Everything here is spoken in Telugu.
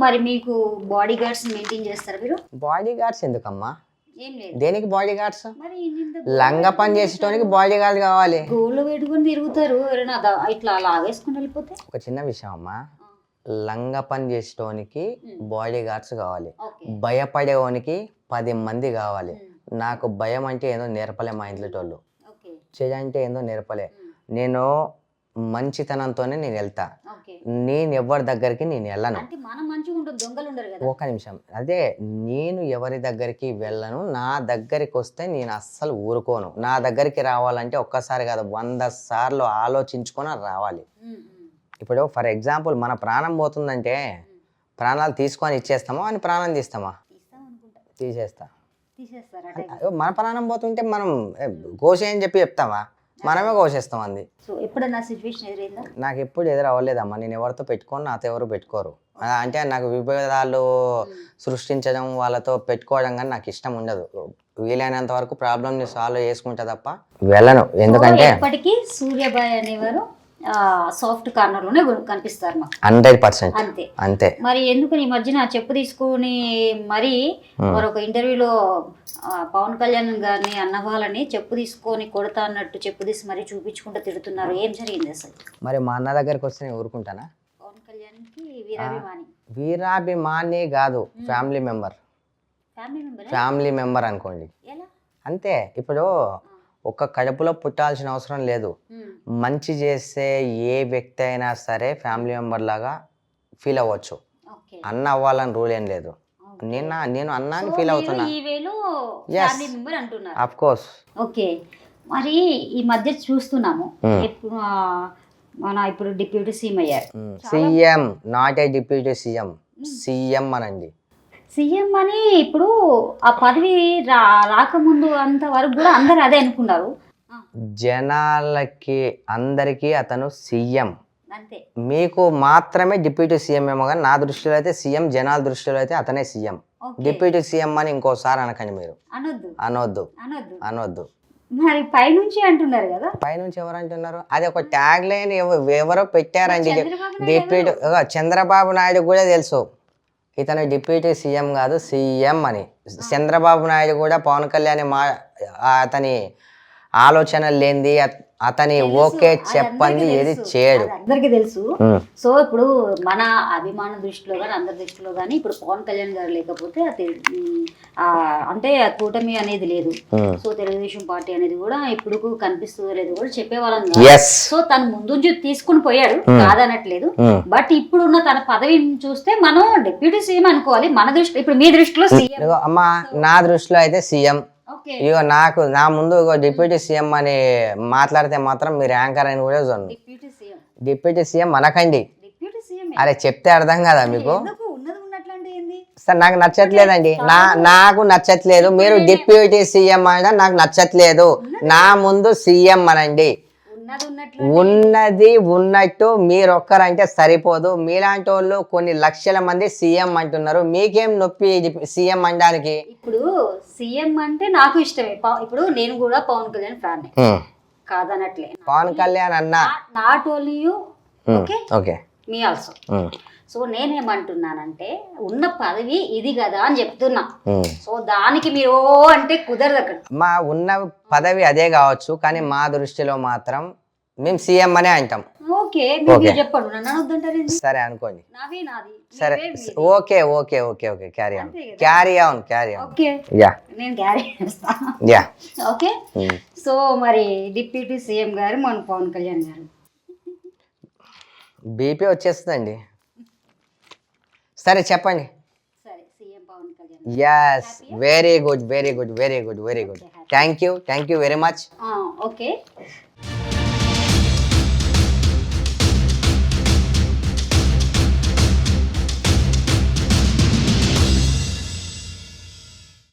మరి మీకు బాడీ గార్డ్స్ మెయింటైన్ చేస్తారా మీరు? బాడీ గార్డ్స్ ఎందుకమ్మా? ఏం లేదు. దేనికి బాడీ గార్డ్స్? మరి లంగ పని చేసేటోనికి బాడీ గార్డ్ కావాలి. గోళ్ళు పెట్టుకుని తిరుగుతారు, ఎవరైనా ఇట్లా లాగేసుకుని వెళ్ళిపోతే. ఒక చిన్న విషయం అమ్మా, లంగ పని చేసేటోనికి బాడీ గార్డ్స్ కావాలి, భయపడేవానికి 10 మంది కావాలి. నాకు భయం అంటే ఏందో నేర్పలే మా ఇంట్లో వాళ్ళు, చేయంటే ఏందో నేర్పలే. నేను మంచితనంతోనే నేను వెళ్తా, నేను ఎవరి దగ్గరికి నేను వెళ్ళను. ఒక నిమిషం, అదే నేను ఎవరి దగ్గరికి వెళ్ళను. నా దగ్గరికి వస్తే నేను అస్సలు ఊరుకోను. నా దగ్గరికి రావాలంటే ఒక్కసారి కాదు 100 సార్లు ఆలోచించుకొని రావాలి. ఇప్పుడు ఫర్ ఎగ్జాంపుల్ మన ప్రాణం పోతుందంటే ప్రాణాలు తీసుకొని ఇచ్చేస్తామా అని ప్రాణం తీస్తామా? తీసేస్తా. మన ప్రాణం పోతుంటే మనం కోసే అని చెప్పి చెప్తామా? మనమే కోసేస్తాం. అంది. నాకు ఎప్పుడు ఎదురు అవ్వలేదమ్మా. నేను ఎవరితో పెట్టుకోను, నాతో ఎవరు పెట్టుకోరు. అంటే నాకు విభేదాలు సృష్టించడం, వాళ్ళతో పెట్టుకోవడం కానీ నాకు ఇష్టం ఉండదు. వీలైనంత వరకు ప్రాబ్లమ్ని సాల్వ్ చేసుకుంటా తప్ప వెళ్ళను. ఎందుకంటే ఇప్పటికీ సూర్యబాయ్ అనేవారు సాఫ్ట్ కార్నర్ లోనే కనిపిస్తారు మాకు 100%. అంతే అంతే. మరి ఎందుకు ఈ మధ్యన చెప్పు తీసుకుని మరి మరొక ఇంటర్వ్యూలో పవన్ కళ్యాణ్ గారిని అన్న వాళ్ళని చెప్పు తీసుకొని కొడతా అన్నట్టు చెప్పు తీసి మరి చూపించుకుంటూ తిడుతున్నారు. ఏం జరిగింది అసలు? మరి మా అన్న దగ్గరికి వస్తే నేను ఊరుకుంటానా? పవన్ కళ్యాణ్ కి వీరాభిమాని. వీరాభిమాని కాదు, ఫ్యామిలీ మెంబర్ అనుకోండి. అంతే. ఇప్పుడు ఒక కడుపులో పుట్టాల్సిన అవసరం లేదు. మంచి చేస్తే ఏ వ్యక్తి అయినా సరే ఫ్యామిలీ మెంబర్ లాగా ఫీల్ అవ్వచ్చు. అన్న అవ్వాలని రూల్ ఏం లేదు. నేను అన్నాని ఫీల్ అవుతున్నా. Of course. ఓకే. మరి ఈ మధ్య చూస్తున్నాము ఇప్పుడు డిప్యూటీ సీఎం అయ్యారు. CM, not a deputy CM, CM అనండి. సీఎం అని ఇప్పుడు ఆ పదవి రాకముందు అంత వరకు కూడా అందరు అదే అనుకున్నారు. జనాలకి అందరికీ అతను సీఎం. మీకు మాత్రమే డిప్యూటీ సీఎం ఏమో, కానీ నా దృష్టిలో అయితే సీఎం, జనాల దృష్టిలో అయితే అతనే సీఎం. డిప్యూటీ సీఎం అని ఇంకోసారి అనకండి మీరు. అనొద్దు. మరి పైనుంచి అంటున్నారు కదా. పైనుంచి ఎవరు అంటున్నారు? అది ఒక ట్యాగ్ లైన్ ఎవరో పెట్టారండి. డిప్యూటీ చంద్రబాబు నాయుడు కూడా తెలుసు ఇతను డిప్యూటీ సీఎం కాదు, సీఎం అని. చంద్రబాబు నాయుడు కూడా పవన్ కళ్యాణ్ అతని ఆలోచన లేనిది, అతని ఓకే చెప్పండి ఏది చేయడు, అందరికి తెలుసు. సో ఇప్పుడు మన అభిమాన దృష్టిలో కానీ అందరి దృష్టిలో కానీ ఇప్పుడు పవన్ కళ్యాణ్ గారు లేకపోతే అంటే కూటమి అనేది లేదు. సో తెలుగుదేశం పార్టీ అనేది కూడా ఇప్పుడు కనిపిస్తుందో లేదు కూడా చెప్పేవాళ్ళం. సో తను ముందు తీసుకుని పోయాడు, కాదనట్లేదు. బట్ ఇప్పుడున్న తన పదవిని చూస్తే మనం డిప్యూటీ సీఎం అనుకోవాలి మన దృష్టి. ఇప్పుడు మీ దృష్టిలో సీఎం? అమ్మా నా దృష్టిలో అయితే సీఎం. ఇగో నా ముందు డిప్యూటీ సీఎం అని మాట్లాడితే మాత్రం మీరు యాంకర్ అని కూడా చూడండి. డిప్యూటీ సీఎం అనకండి. అరే చెప్తే అర్థం కదా మీకు. సార్ నాకు నచ్చట్లేదండి, నాకు నచ్చట్లేదు. మీరు డిప్యూటీ సీఎం అనడం నాకు నచ్చట్లేదు. నా ముందు సీఎం అనండి. ఉన్నది ఉన్నట్టు మీరొక్కరంటే సరిపోదు. మీలాంటి వాళ్ళు కొన్ని లక్షల మంది సీఎం అంటున్నారు. మీకేం నొప్పి సీఎం అనడానికి? ఇప్పుడు సీఎం అంటే నాకు ఇష్టమే. ఇప్పుడు నేను కూడా పవన్ కళ్యాణ్ ఫ్యాన్, కాదనట్లే. పవన్ కళ్యాణ్ అన్న not only you, okay, me also. So నేనేమంటున్నానంటే ఉన్న పదవి ఇది కదా అని చెప్తున్నా. సో దానికి మీరు అంటే కుదరదు. అక్కడ మా ఉన్న పదవి అదే కావచ్చు, కానీ మా దృష్టిలో మాత్రం మేము సీఎం అనే అంటాం. చెప్పండి, సరే అనుకోండి. సరే okay okay okay okay carry on carry on carry on. నేను క్యారీ చేస్తా. ఓకే. సో మరి డిప్యూటీ సీఎం గారు మన పవన్ కళ్యాణ్ గారు బీపీ వచ్చేస్తుందండి. సరే చెప్పండి. సరే CM Pawan Kalyan. yes, very good, very good, very good, very good. Thank you very much. Okay.